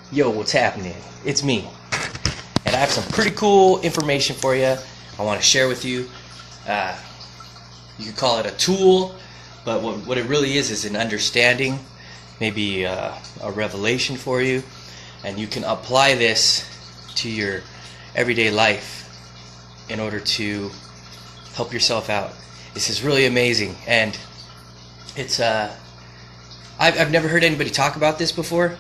Yo, what's happening? It's me. And I have some pretty cool information for you I want to share with you. Uh, you could call it a tool, but what it really is an understanding, maybe a revelation for you. And you can apply this to your everyday life in order to help yourself out. This is really amazing. And it's I've never heard anybody talk about this before.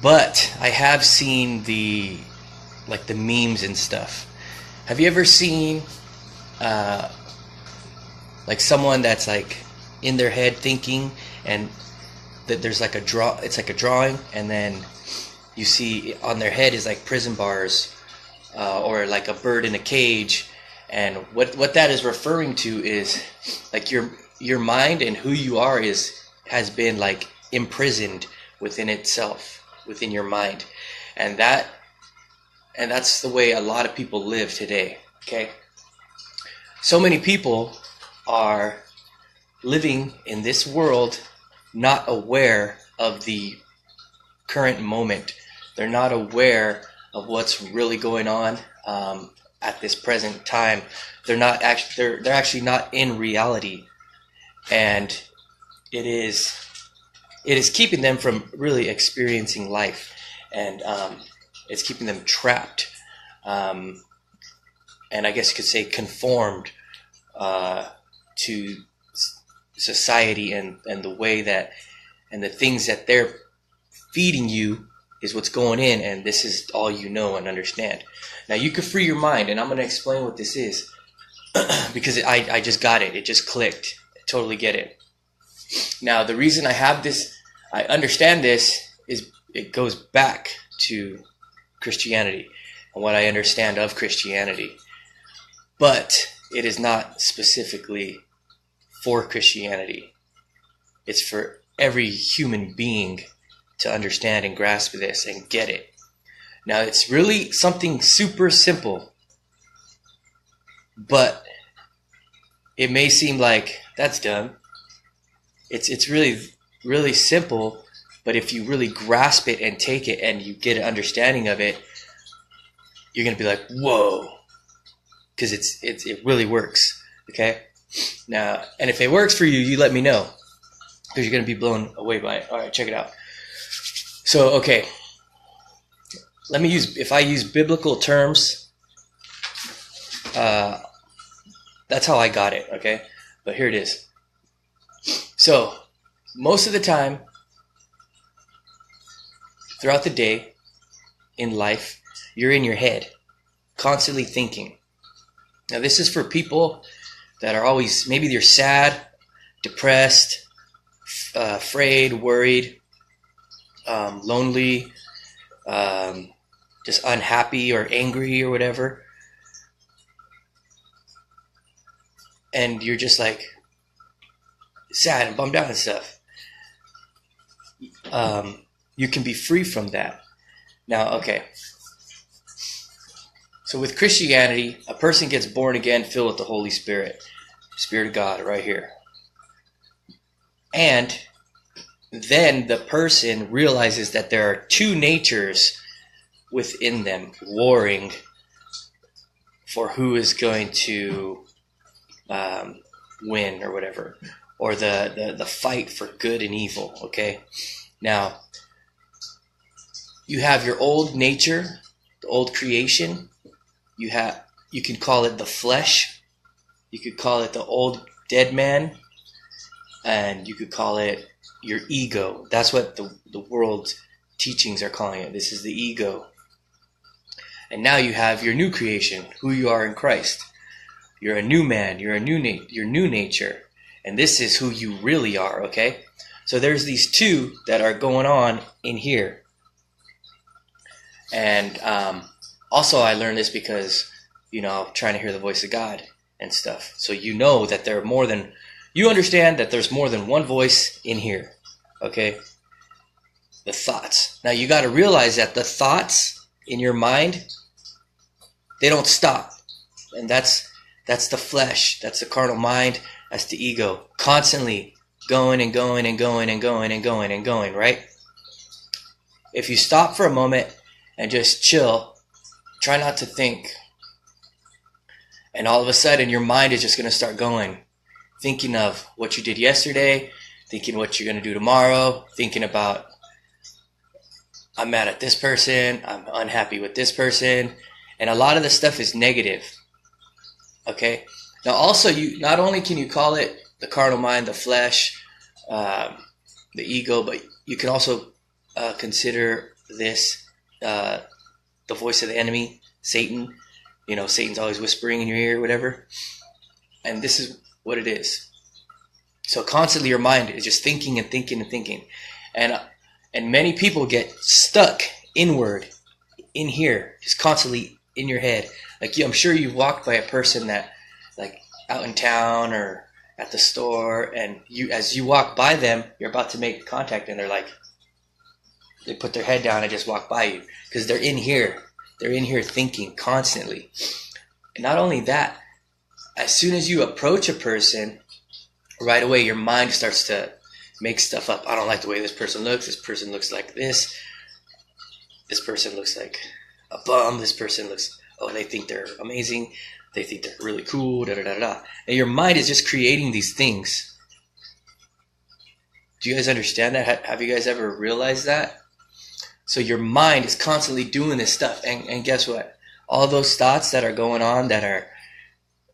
But I have seen the memes and stuff. Have you ever seen like someone that's like in their head thinking, and that there's like it's like a drawing, and then you see on their head is like prison bars, or like a bird in a cage, and what that is referring to is like your mind and who you are has been like imprisoned within itself, within your mind. And that's the way a lot of people live today. Okay, so many people are living in this world not aware of the current moment. They're not aware of what's really going on at this present time. They're actually not in reality, and it is keeping them from really experiencing life, and it's keeping them trapped, and I guess you could say conformed to society and the way that, and the things that they're feeding you is what's going in, and this is all you know and understand. Now you can free your mind, and I'm going to explain what this is because I just got it. It just clicked. I totally get it. Now the reason I have this, I understand this, is it goes back to Christianity and what I understand of Christianity. But it is not specifically for Christianity. It's for every human being to understand and grasp this and get it. Now it's really something super simple, but it may seem like that's dumb. It's really, really simple, but if you really grasp it and take it and you get an understanding of it, you're going to be like, whoa, because it really works. Okay? Now, and if it works for you, you let me know, because you're going to be blown away by it. All right, check it out. So, okay, if I use biblical terms, that's how I got it, okay? But here it is. So, most of the time, throughout the day, in life, you're in your head, constantly thinking. Now, this is for people that are always, maybe they're sad, depressed, afraid, worried, lonely, just unhappy or angry or whatever. And you're just like sad and bummed out and stuff. You can be free from that. Now, okay. So with Christianity, a person gets born again, filled with the Holy Spirit. Spirit of God right here. And then the person realizes that there are two natures within them warring for who is going to win or whatever, or the fight for good and evil. Okay, now you have your old nature, the old creation. You can call it the flesh, you could call it the old dead man, and you could call it your ego. That's what the world teachings are calling it. This is the ego. And now you have your new creation, who you are in Christ. You're a new man. You're your new nature, and this is who you really are. Okay, so there's these two that are going on in here, and also I learned this because I'm trying to hear the voice of God and stuff. So you understand that there's more than one voice in here. Okay, the thoughts. Now you got to realize that the thoughts in your mind, they don't stop, and that's the flesh, that's the carnal mind, that's the ego, constantly going and going and going and going and going and going, right? if you stop for a moment and just chill, try not to think, and all of a sudden your mind is just going to start going, thinking of what you did yesterday, thinking what you're going to do tomorrow, thinking about, I'm mad at this person, I'm unhappy with this person, and a lot of the stuff is negative. Okay? Now also, you not only can you call it the carnal mind, the flesh, the ego, but you can also consider this the voice of the enemy, Satan. You know, Satan's always whispering in your ear, whatever. And this is what it is. So constantly your mind is just thinking and thinking and thinking. And many people get stuck inward, in here, just constantly in your head. Like I'm sure you've walked by a person that, like out in town or at the store, and as you walk by them, you're about to make contact, and they're like, they put their head down and just walk by you because they're in here. They're in here thinking constantly. And not only that, as soon as you approach a person, right away your mind starts to make stuff up. I don't like the way this person looks. This person looks like this. This person looks like a bum. This person looks, oh, they think they're amazing. They think they're really cool, da-da-da-da. And your mind is just creating these things. Do you guys understand that? Have you guys ever realized that? So your mind is constantly doing this stuff. And guess what? All those thoughts that are going on that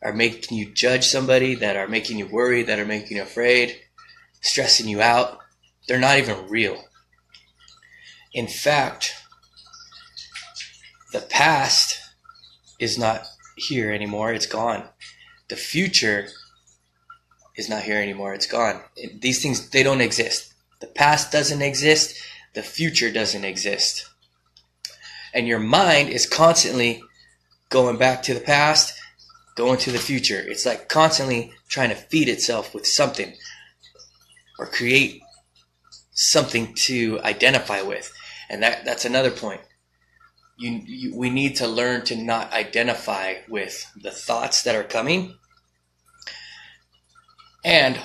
are making you judge somebody, that are making you worry, that are making you afraid, stressing you out, they're not even real. In fact, the past is not here anymore. It's gone. The future is not here anymore. It's gone. These things, they don't exist. The past doesn't exist. The future doesn't exist. And your mind is constantly going back to the past, going to the future. It's like constantly trying to feed itself with something or create something to identify with. And that's another point. We need to learn to not identify with the thoughts that are coming, and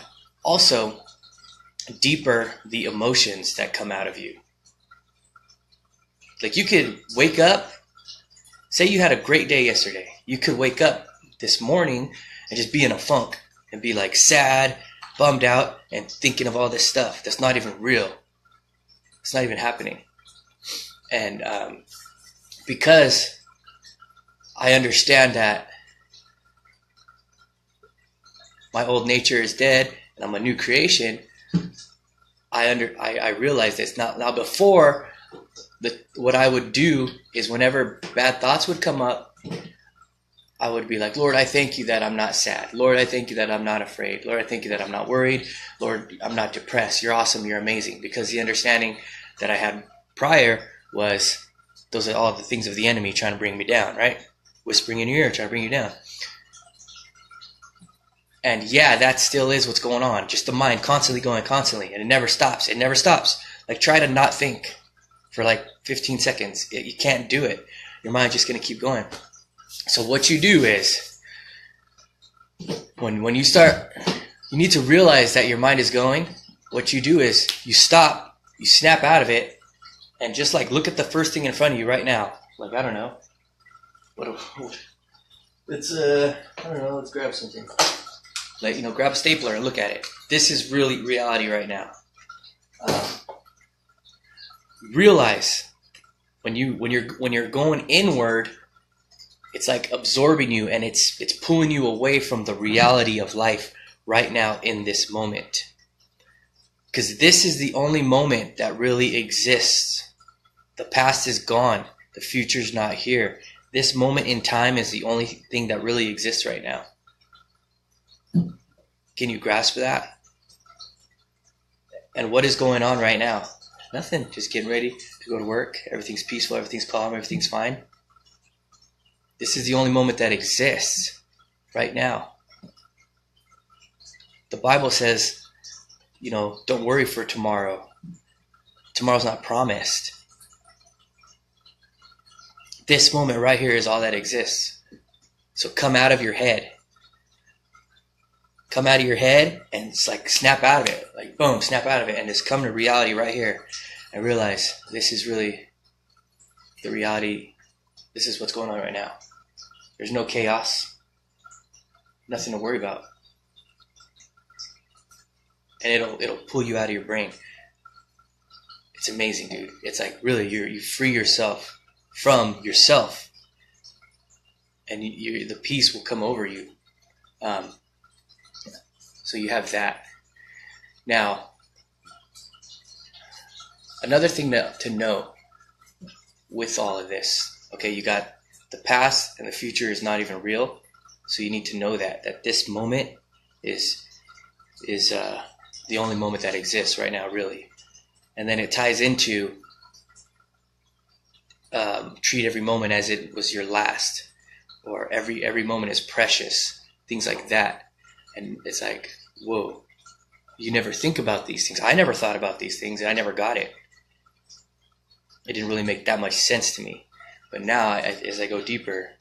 also deeper the emotions that come out of you. Like you could wake up, say you had a great day yesterday. You could wake up this morning and just be in a funk and be like sad, bummed out, and thinking of all this stuff that's not even real. It's not even happening. And because I understand that my old nature is dead and I'm a new creation, I realize this now. Before, what I would do is whenever bad thoughts would come up, I would be like, Lord, I thank you that I'm not sad. Lord, I thank you that I'm not afraid. Lord, I thank you that I'm not worried. Lord, I'm not depressed. You're awesome. You're amazing. Because the understanding that I had prior was, those are all the things of the enemy trying to bring me down, right? Whispering in your ear, trying to bring you down. And yeah, that still is what's going on. Just the mind constantly going, constantly. And it never stops. It never stops. Like try to not think for like 15 seconds. You can't do it. Your mind's just going to keep going. So what you do is, when you start, you need to realize that your mind is going. What you do is you stop, you snap out of it, and just like look at the first thing in front of you right now. Like, I don't know. Let's grab something. Like, grab a stapler and look at it. This is really reality right now. Realize when you're going inward, it's like absorbing you, and it's pulling you away from the reality of life right now in this moment. Because this is the only moment that really exists. The past is gone. The future's not here. This moment in time is the only thing that really exists right now. Can you grasp that? And what is going on right now? Nothing. Just getting ready to go to work. Everything's peaceful. Everything's calm. Everything's fine. This is the only moment that exists right now. The Bible says, don't worry for tomorrow. Tomorrow's not promised. This moment right here is all that exists. So come out of your head. Come out of your head and it's like snap out of it. Like boom, snap out of it and just come to reality right here. I realize this is really the reality. This is what's going on right now. There's no chaos, nothing to worry about. And it'll pull you out of your brain. It's amazing, dude. It's like really you free yourself from yourself, and the peace will come over you. So you have that. Now, another thing to know with all of this, okay, you got the past and the future is not even real, so you need to know that this moment is the only moment that exists right now, really. And then it ties into treat every moment as it was your last, or every moment is precious, things like that. And it's like, whoa, you never think about these things. I never thought about these things, and I never got it. It didn't really make that much sense to me. But now, as I go deeper,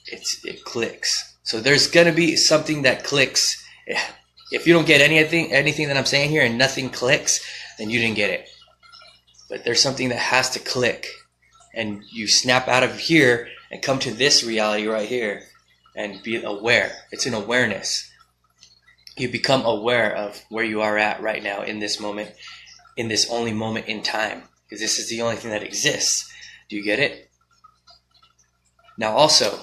it clicks. So there's going to be something that clicks. If you don't get anything that I'm saying here and nothing clicks, then you didn't get it. But there's something that has to click. And you snap out of here and come to this reality right here and be aware. It's an awareness. You become aware of where you are at right now in this moment, in this only moment in time. Because this is the only thing that exists. Do you get it? Now also,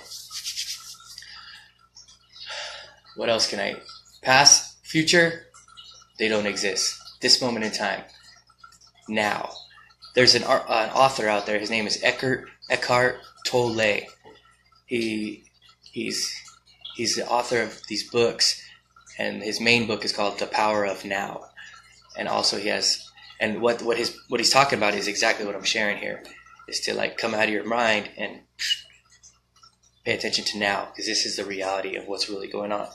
what else can I... Past, future, they don't exist. This moment in time. Now. There's an author out there. His name is Eckhart Tolle. He's the author of these books, and his main book is called The Power of Now. And also he has, and what he's talking about is exactly what I'm sharing here, is to like come out of your mind and pay attention to now, because this is the reality of what's really going on.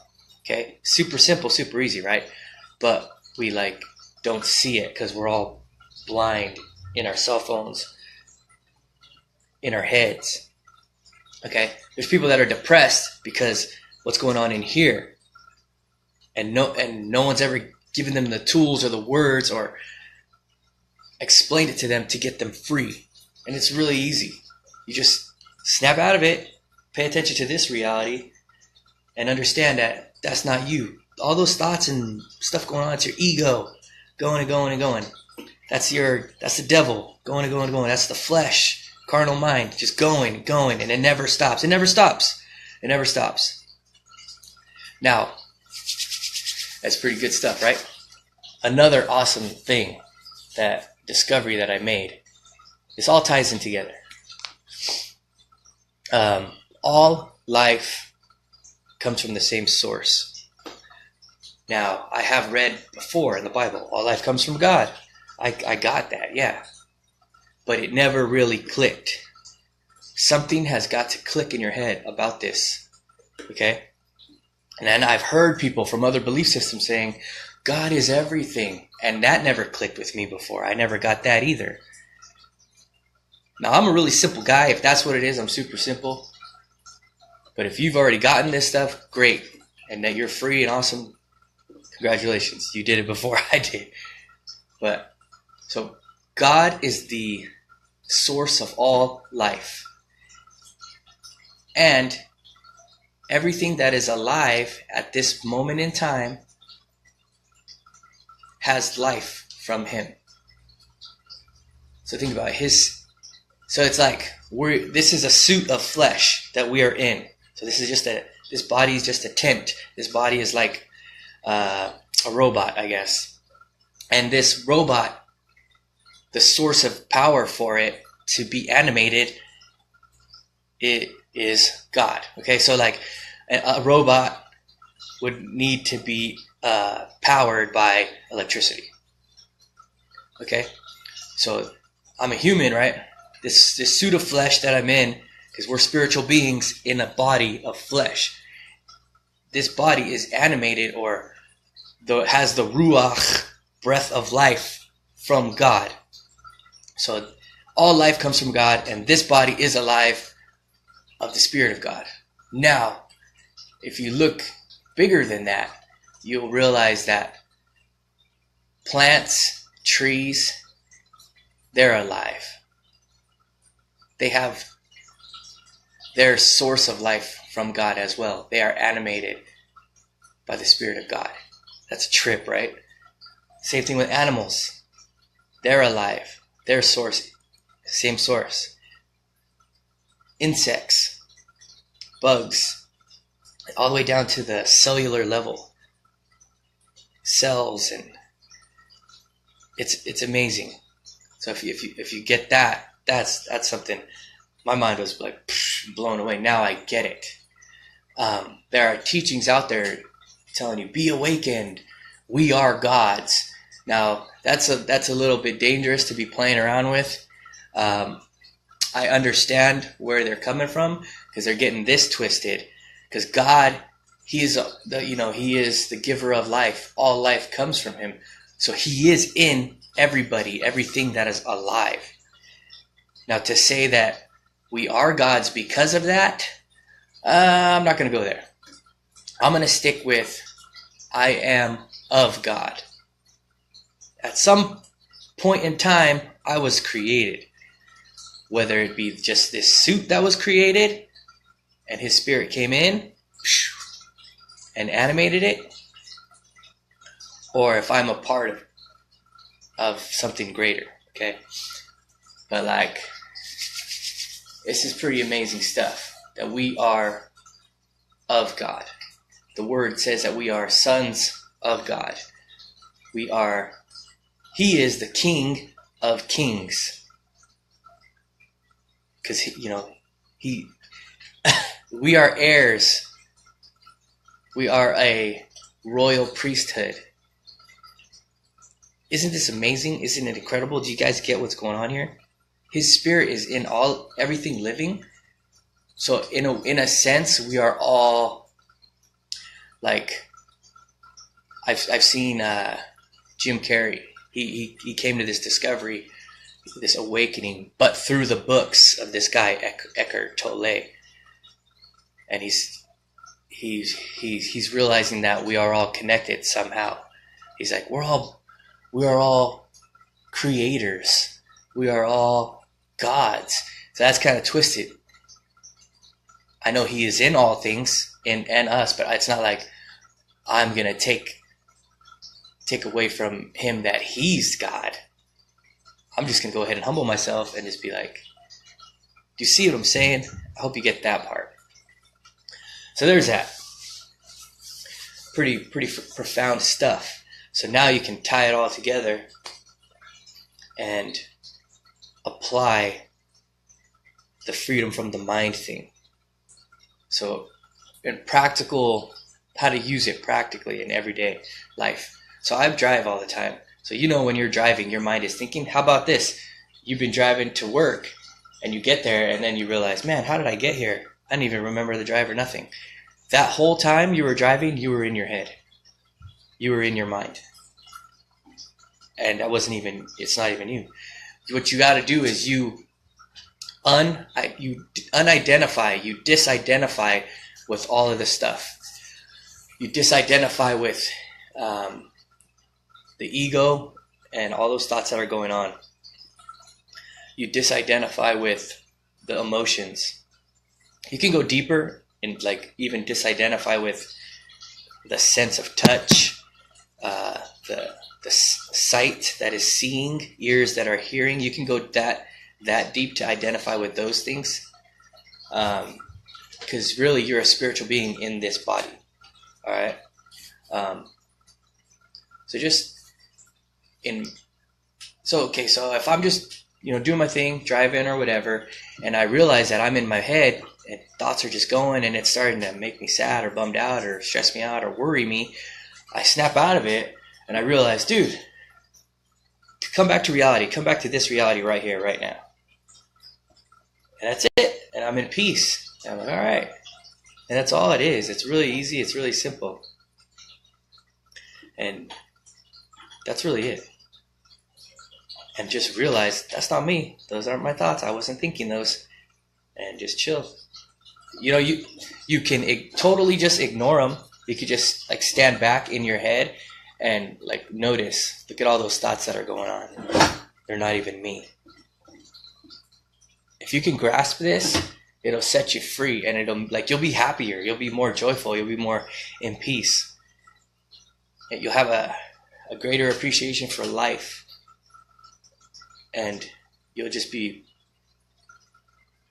Okay, super simple, super easy, right? But we like don't see it because we're all blind in our cell phones, in our heads. Okay, there's people that are depressed because what's going on in here, and no one's ever given them the tools or the words or explained it to them to get them free. And it's really easy. You just snap out of it, pay attention to this reality, and understand that that's not you. All those thoughts and stuff going on, it's your ego going and going and going. That's the devil going and going and going. That's the flesh, carnal mind, just going and going, and it never stops. It never stops. It never stops. Now, that's pretty good stuff, right? Another awesome thing, that discovery that I made, this all ties in together. All life comes from the same source. Now, I have read before in the Bible, all life comes from God. I got that, yeah. But it never really clicked. Something has got to click in your head about this, okay? And then I've heard people from other belief systems saying, God is everything. And that never clicked with me before. I never got that either. Now, I'm a really simple guy. If that's what it is, I'm super simple. But if you've already gotten this stuff, great. And that you're free and awesome, congratulations. You did it before I did. But, so God is the source of all life. And everything that is alive at this moment in time has life from Him. So think about his. So it's like this is a suit of flesh that we are in. So this body is just a tent. This body is like a robot, I guess. And this robot, the source of power for it to be animated, it is God. Okay, so like a robot would need to be powered by electricity. Okay, so I'm a human, right? This suit of flesh that I'm in, because we're spiritual beings in a body of flesh. This body is animated, or has the ruach, breath of life, from God. So all life comes from God, and this body is alive of the Spirit of God. Now, if you look bigger than that, you'll realize that plants, trees, they're alive. They have their source of life from God as well. They are animated by the Spirit of God. That's a trip, right? Same thing with animals. They're alive. Their source, same source. Insects, bugs, all the way down to the cellular level. Cells, and it's amazing. So if you get that, that's something. My mind was like blown away. Now I get it. There are teachings out there telling you, be awakened. We are gods. Now that's a little bit dangerous to be playing around with. I understand where they're coming from, because they're getting this twisted. Because God, He is the giver of life. All life comes from Him. So He is in everybody, everything that is alive. Now to say that we are gods because of that, I'm not going to go there. I'm going to stick with I am of God. At some point in time, I was created. Whether it be just this suit that was created and His Spirit came in and animated it, or if I'm a part of something greater, okay? But like, this is pretty amazing stuff, that we are of God. The Word says that we are sons of God. He is the King of Kings. Because, we are heirs. We are a royal priesthood. Isn't this amazing? Isn't it incredible? Do you guys get what's going on here? His Spirit is in everything living. So in a sense, we are all like, I've seen Jim Carrey. He came to this discovery, this awakening, but through the books of this guy Eckhart Tolle, and he's realizing that we are all connected somehow. He's like, we are all creators. We are all gods. So that's kind of twisted. I know He is in all things, and us, but it's not like I'm gonna take away from Him that He's God. I'm just gonna go ahead and humble myself and just be like, do you see what I'm saying? I hope you get that part. So there's that. Pretty profound stuff. So now you can tie it all together and apply the freedom from the mind thing. So in practical, how to use it practically in everyday life. So I drive all the time. So when you're driving, your mind is thinking, how about this? You've been driving to work and you get there and then you realize, man, how did I get here? I didn't even remember the drive or nothing. That whole time you were driving, you were in your head. You were in your mind. And it's not even you. What you got to do is you unidentify, you disidentify with all of the stuff. You disidentify with the ego and all those thoughts that are going on. You disidentify with the emotions. You can go deeper and even disidentify with the sense of touch, the sight that is seeing, ears that are hearing. You can go that deep to identify with those things, because really you're a spiritual being in this body. All right. So if I'm just doing my thing, driving or whatever, and I realize that I'm in my head and thoughts are just going and it's starting to make me sad or bummed out or stress me out or worry me, I snap out of it and I realize, dude, come back to reality. Come back to this reality right here, right now. And that's it. And I'm in peace. And I'm like, all right. And that's all it is. It's really easy. It's really simple. And that's really it. And just realize that's not me. Those aren't my thoughts. I wasn't thinking those. And just chill. You can totally just ignore them. You could just stand back in your head and notice. Look at all those thoughts that are going on. They're not even me. if you can grasp this, it'll set you free, and you'll be happier, you'll be more joyful, you'll be more in peace. And you'll have a greater appreciation for life, and you'll just be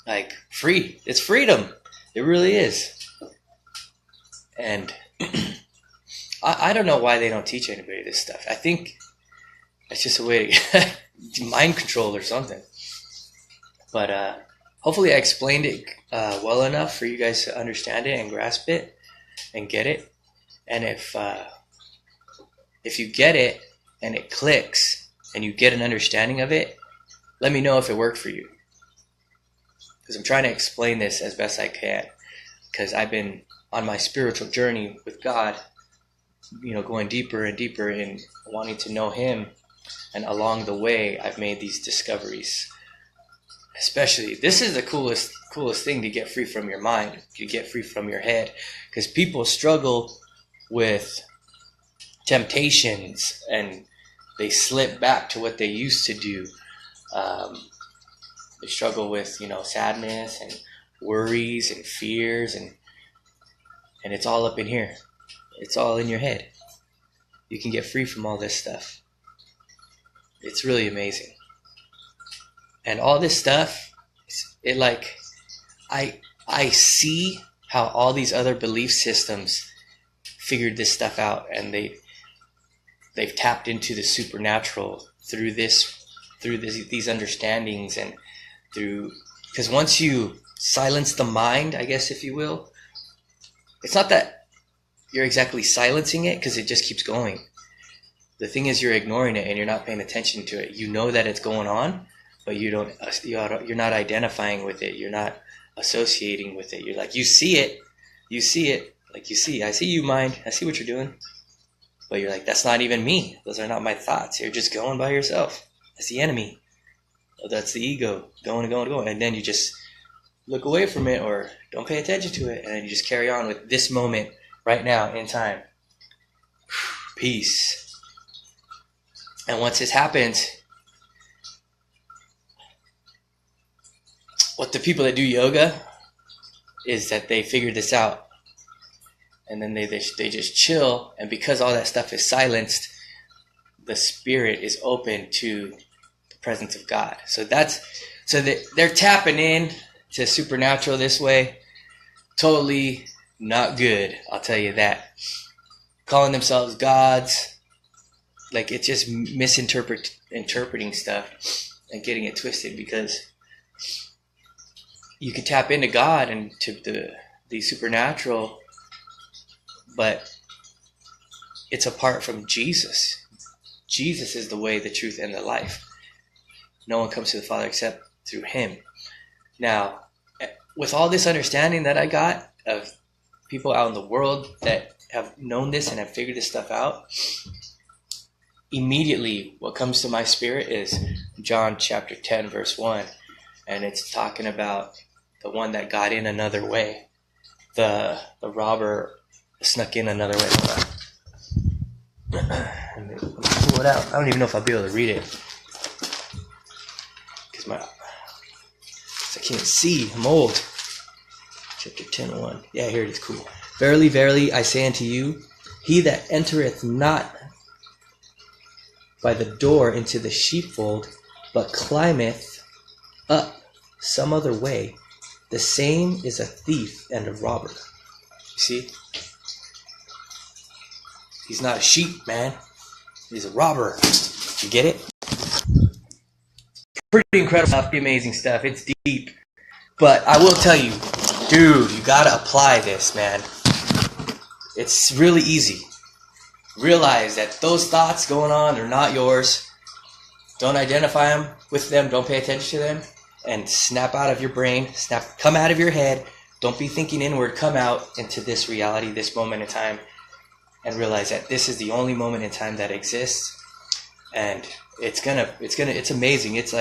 like free. It's freedom. It really is. And I don't know why they don't teach anybody this stuff. I think it's just a way to mind control or something. But hopefully I explained it well enough for you guys to understand it and grasp it and get it. And if you get it and it clicks and you get an understanding of it, let me know if it worked for you. Because I'm trying to explain this as best I can. Because I've been on my spiritual journey with God, going deeper and deeper in wanting to know Him. And along the way, I've made these discoveries. Especially, this is the coolest thing to get free from your mind, to get free from your head. Because people struggle with temptations and they slip back to what they used to do. They struggle with, sadness and worries and fears, and it's all up in here. It's all in your head. You can get free from all this stuff. It's really amazing. And all this stuff, I see how all these other belief systems figured this stuff out, and they've tapped into the supernatural through these understandings, and because once you silence the mind, I guess, if you will, it's not that you're exactly silencing it, because it just keeps going. The thing is, you're ignoring it and you're not paying attention to it. You know that it's going on, but you're not identifying with it. You're not associating with it. You're like, you see it, I see you, mind. I see what you're doing. But you're like, that's not even me. Those are not my thoughts. You're just going by yourself. That's the enemy. That's the ego going. And then you just look away from it or don't pay attention to it. And then you just carry on with this moment right now in time. Peace. And once this happens, what the people that do yoga is that they figure this out. And then they just chill. And because all that stuff is silenced, the spirit is open to the presence of God. So they're tapping in to supernatural this way. Totally not good, I'll tell you that. Calling themselves gods. Like, it's just interpreting stuff and getting it twisted, because you can tap into God and to the supernatural, but it's apart from Jesus. Jesus is the way, the truth, and the life. No one comes to the Father except through Him. Now, with all this understanding that I got of people out in the world that have known this and have figured this stuff out, immediately what comes to my spirit is John chapter 10, verse 1. And it's talking about the one that got in another way. The robber snuck in another way. Let me pull it out. I don't even know if I'll be able to read it, because I can't see. I'm old. Chapter 10:1. Yeah, here it is. Cool. Verily, verily, I say unto you, he that entereth not by the door into the sheepfold, but climbeth up some other way, the same is a thief and a robber. You see? He's not a sheep, man. He's a robber. You get it? Pretty incredible stuff, amazing stuff. It's deep. But I will tell you, dude, you gotta apply this, man. It's really easy. Realize that those thoughts going on are not yours. Don't identify with them. Don't pay attention to them. And snap out of your brain. Come out of your head. Don't be thinking inward. Come out into this reality, this moment in time, and realize that this is the only moment in time that exists. And it's amazing. It's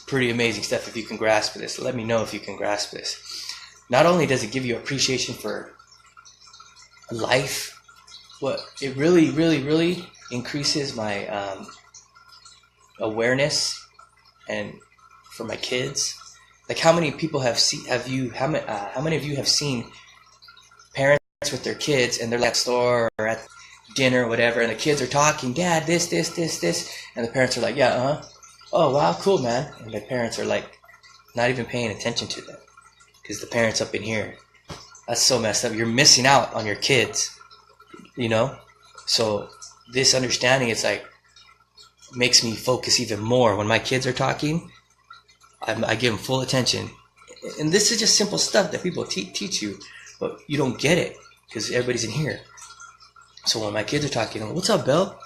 pretty amazing stuff if you can grasp this. Let me know if you can grasp this. Not only does it give you appreciation for life, it really, really, really increases my awareness and for my kids. Like, how many people how many of you have seen parents with their kids, and they're like at the store or at dinner or whatever, and the kids are talking, Dad, this, and the parents are like, yeah, oh wow, cool, man, and the parents are like not even paying attention to them because the parents up in here. That's so messed up. You're missing out on your kids, you know. So this understanding, it's like, makes me focus even more when my kids are talking. I give them full attention, and this is just simple stuff that people teach you, but you don't get it because everybody's in here. So when my kids are talking, what's up, Bill?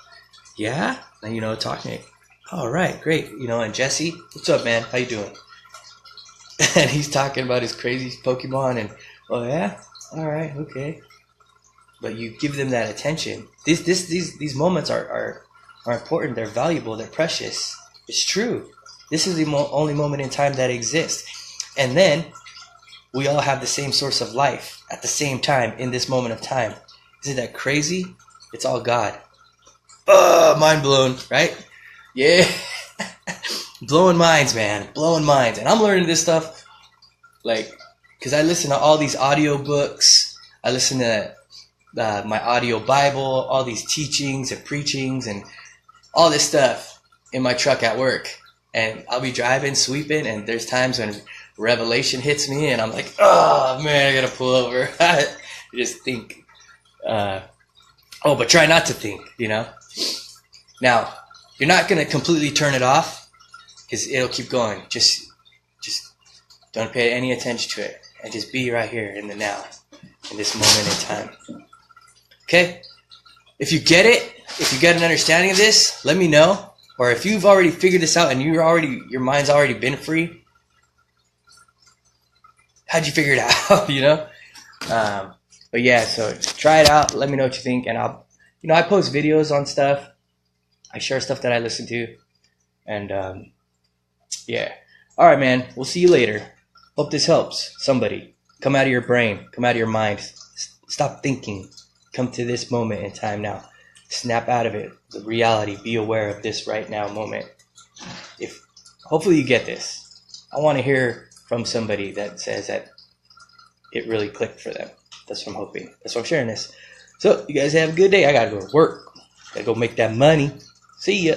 Yeah, and you know, talking. All right, great. You know, and Jesse, what's up, man? How you doing? And he's talking about his crazy Pokemon, and oh yeah, all right, okay. But you give them that attention. These moments are important. They're valuable. They're precious. It's true. This is the only moment in time that exists. And then we all have the same source of life at the same time in this moment of time. Isn't that crazy? It's all God. Mind blown, right? Yeah. Blowing minds, man. Blowing minds. And I'm learning this stuff, like, because I listen to all these audio books. I listen to my audio Bible, all these teachings and preachings and all this stuff in my truck at work. And I'll be driving, sweeping, and there's times when revelation hits me, and I'm like, oh, man, I got to pull over. I just think. But try not to think, you know. Now, you're not going to completely turn it off because it'll keep going. Just don't pay any attention to it, and just be right here in the now, in this moment in time. Okay? If you get it, if you get an understanding of this, let me know. Or if you've already figured this out and your mind's already been free, how'd you figure it out? You know? But yeah, so try it out. Let me know what you think, and I post videos on stuff. I share stuff that I listen to, and yeah. All right, man. We'll see you later. Hope this helps somebody. Come out of your brain. Come out of your mind. Stop thinking. Come to this moment in time now. Snap out of it. The reality. Be aware of this right now moment. Hopefully you get this. I want to hear from somebody that says that it really clicked for them. That's what I'm hoping. That's why I'm sharing this. So you guys have a good day. I gotta go to work. Gotta go make that money. See ya.